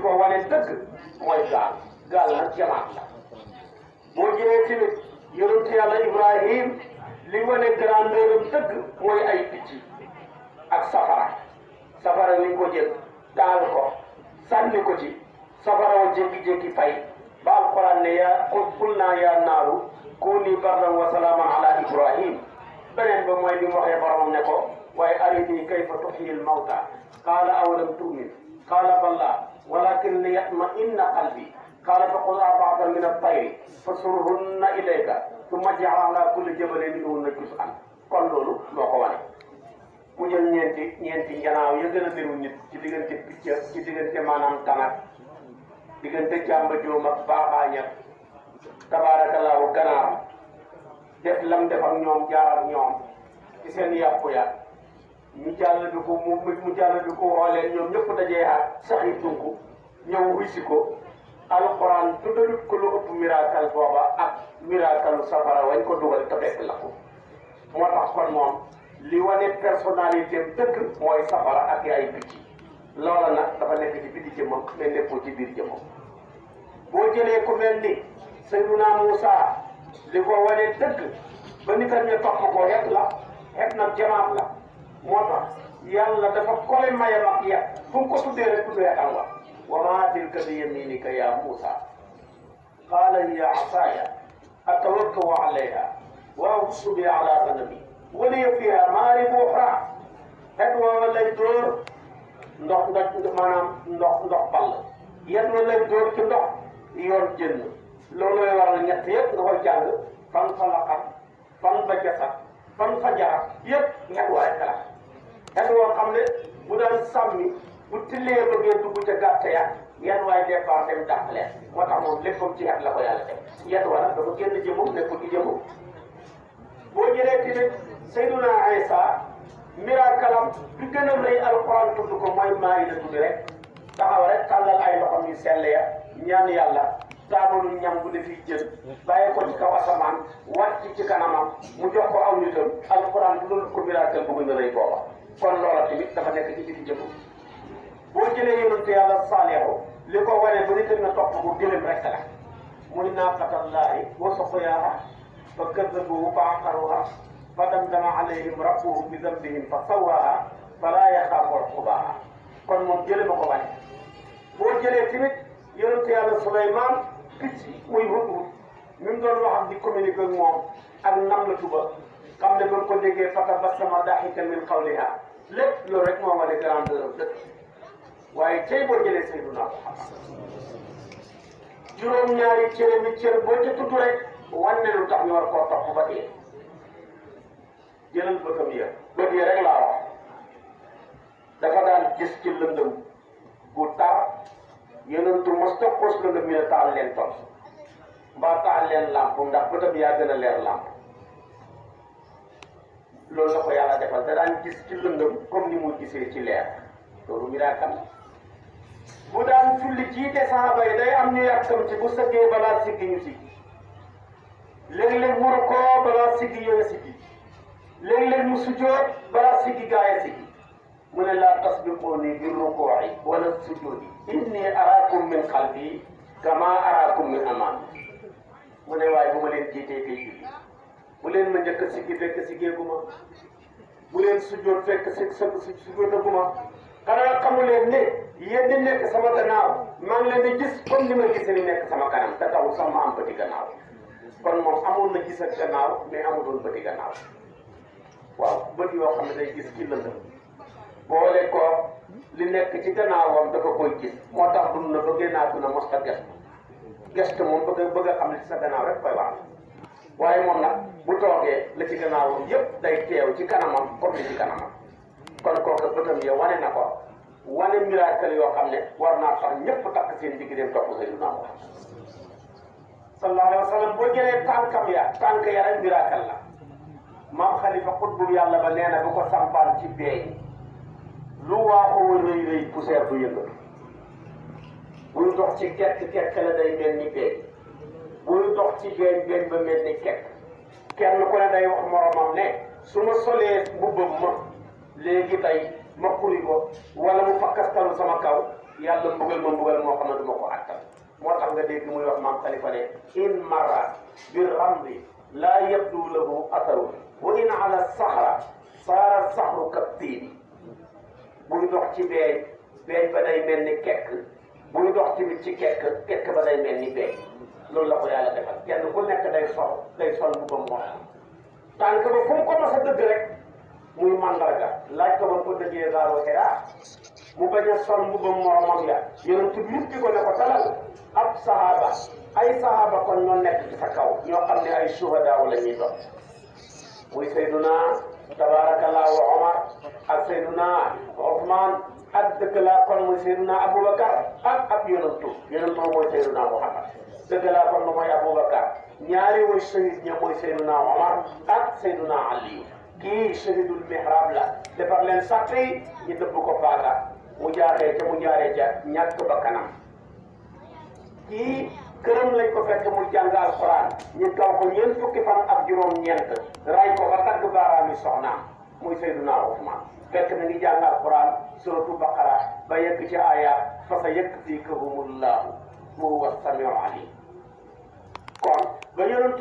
ko wane dëgg mooy gaal nag jamaat la boo jëlee tamit yonent yàlla Ibrahim li wane grandeur dëgg mooy ay picc ak safara ni ko jël taal ko sànni ko ci safara wa jékki-jékki fay ba alquran ne yaa qul naa yaa naaru kuuni bardan wa salaaman ala Ibrahim beneen ba mooy li mu waxee boromam ne ko waaye arini kayfa tuhyil mawta qaala awalam tu'min qaala bala walakin liyatma'inna qalbi qaala faqul arba'atan min at-tayri fasurhunna ilayka thumma ij'al ala kulli jabalin minhunna juz'an kon loolu moo ko wane mu jël ñeenti njanaaw ya gën a bëru nit ci diggante picc ci diggante maanaam tanak diggante jàmba joom ak baaxaañ ak tabaarakallaahu ganaar def lam def ak ñoom jaar ak ñoom ci seen yàpp ya ñu jàll bi ko mu jàll bi ko xooleen ñoom ñëpp dajee ak saxi tunku ñëw wisi ko alquran tuddalut ko lu ëpp miracle booba ak miracle safara wañ ko dugal te fekk la ko moo tax kon moom li wane personnalité dëgg mooy safara ak ay picc loola nag dafa nekk ci biti jëmmam mais nekkul ci biir jëmmam boo jëlee ku mel ni Seydina Moussa li ko wane dëgg ba nitam ña topp ko xet nag jamaat la moo tax yàlla dafa kole mayam ak yet fu mu ko tuddee rek tuddee am wa maa tilka bi yaminika ya Moussa qaala hiya asaaya atawakkau alayha wa ahussu biha ala ganami wa liya fiha maaribu uxraa xet woowa lay dóor ndox ball yet wa lay dóor ci ndox yoon jënn loolooy waral ñett yëpp nga koy jàng fan fa laqat fan fa jasat fan fa jarat yëpp ñett waaye kala xet woo xam ne bu daan sàmmi bu tillee bëggee dugg ca gàtt ya yan waaye départ dem dàq leen moo tax moom léppam ci xet la ko yàlla def yan wala dafa génn jëmum nekkul ci jëmum boo jëlee tamit Seydina Isa mirakalam bi gën a rëy alquran tudd ko mooy Maayida tudd rek taxaw rek tàllal ay loxom yu sell ya ñaan yàlla taabalu ñam bu defi jën bàyyi ko ci kaw asamaan wàcc ci kanamam mu jox ko aw nitam alquran du loolu ko miracle bu gën a rëy booba kon loola tamit dafa nekk ci biti jëmm boo jëlee yonent yàlla Saalihu li ko wane ba nitam na topp ko gëlëm rek la muy naaqatallaahi wa suqyaahaa fa kazzabuuhu fa aqaruuhaa fa damdama alayhim rabbuhum bi dambihim fa sawwaahaa falaa yaxaafu uqbaahaa kon moom jëlee ba ko wane boo jëlee tamit yonent yàlla Suleymaan picc muy hudhud mi mu doon wax ak di communiquer ak moom ak nam la tuba xam ne ba mu ko déggee fa tabassama daahikan min qawlihaa lépp loolu rek moo wane grandeur am dëkk waaye tey boo jëlee Seydina Muhammad juróom-ñaari cëre mi cër boo ca tudd rek wane lu tax ñu war koo topp ba tey jëlal bëtam ya bët ya rek laa wax dafa daan gis ci lëndëm bu tar yonentu mos ta xos lëndëm mi ne taal leen tos mbaa taal leen làmp ndax bëtam yaa gën a leer làmp loolu la ko yàlla defal da daan gis ci lëndëm comme ni mu gisee ci leer loolu miracle bu daan julli jiite saxaaba yi day am ñu yàkkam ci bu sëggee balaa siggi ñu siggi léeg-léeg mu rukkoo balaa siggi yooyu siggi léeg-léeg mu sujjoot balaa siggi gaaya siggi mu ne laa tasbiquuni bi rukuu'i wala sujjoodi inni araakum min xalfi kama araakum min amaami mu ne waaye bu ma leen jiitee kay julli bu leen ma njëkk a siggi fekk siggeegu ma bu leen sujjoot fekk sujjootaguma xanaa xamu leen ne yéen di nekk sama gannaaw maa ngi leen di gis comme ni ma gisee ni nekk sama kanam te taxul sax ma am bëti gannaaw kon moom amoon na gis ak gannaaw mais amuloon bëti gannaaw waaw bët yoo xam ne day gis ci lëndëm boole ko li nekk ci gannaawam dafa koy gis moo tax dund na ba génnaatu na mos a gestu moom bëgg a xam ne ci sa gannaaw rek koy wax waaye moom nag bu toogee la ci gannaawam yëpp day teew ci kanamam comme li ci kanamam kon kooku bëtam ya wane na ko wane miracle yoo xam ne war naa tax ñëpp takk seen digg dem topp Seydina Muhammad sallallahu alayhi wa sallam boo jëlee tànk ya rek miracle la maam Xalifa xutbu yàlla ba nee na bu ko sampaan ci beeñ lu waaxoo rëy rëy poussière du yëngatu buy dox ci kekk la day mel ni beeñ buy dox ci beeñ ba mel ni kekk kenn ku ne day wax moromam ne su ma solee mbubbam ma léegi tey ma xuri ko wala mu fakkastalu sama kaw yàlla mbugal ma mbugal moo xam ne du ma ko attal moo tax nga dégg muy wax maam Xalifa ne in marra bi ramdi laa yabdu lahu atharu wa in ala saxra saara saxru kaptiini buy dox ci beeñ beeñ ba day mel ni kekk buy dox tamit ci kekk kekk ba day mel ni beeñ loolu la ko yàlla defal kenn ku nekk day sol bu ba moom tànk ba fu mu ko mas a dëgg rek muy mandarga laaj ko ba ko dëggee gaaro Hira mu bañ a sol bu ba moromam ya yonent bi yëpp ko ne ko dalal ab sahaaba ay sahaaba kon ñoo nekk ci sa kaw ñoo xam ne ay suhadaa la ñuy doon muy Seyduna tabarakallahu Omar ak Seyduna Ousmane ak dëgg laa kon muy Seyduna Aboubacar ak ab yonentu mooy Seyduna Muhammad dëgg laa kon mooy Aboubacar ñaari way shahid ña mooy Seyduna Omar ak Seyduna Ali kii shahidul mihrab la defar leen sàtt yi ñu dëbb ko paaka mu jaaree ca ñàkk ba kanam kii këram lañ ko fekk mu jàng alquran ñu taw ko ñeent fukki fan ak juróom-ñeent ray ko ba tagg baaraami soxnaam muy Seyduna Ousmane fekk na ngi jàng alquran suratu baqara ba yegg ci aya fa sa yakfikahumullahu wa huwa samiu alim kon ba yonent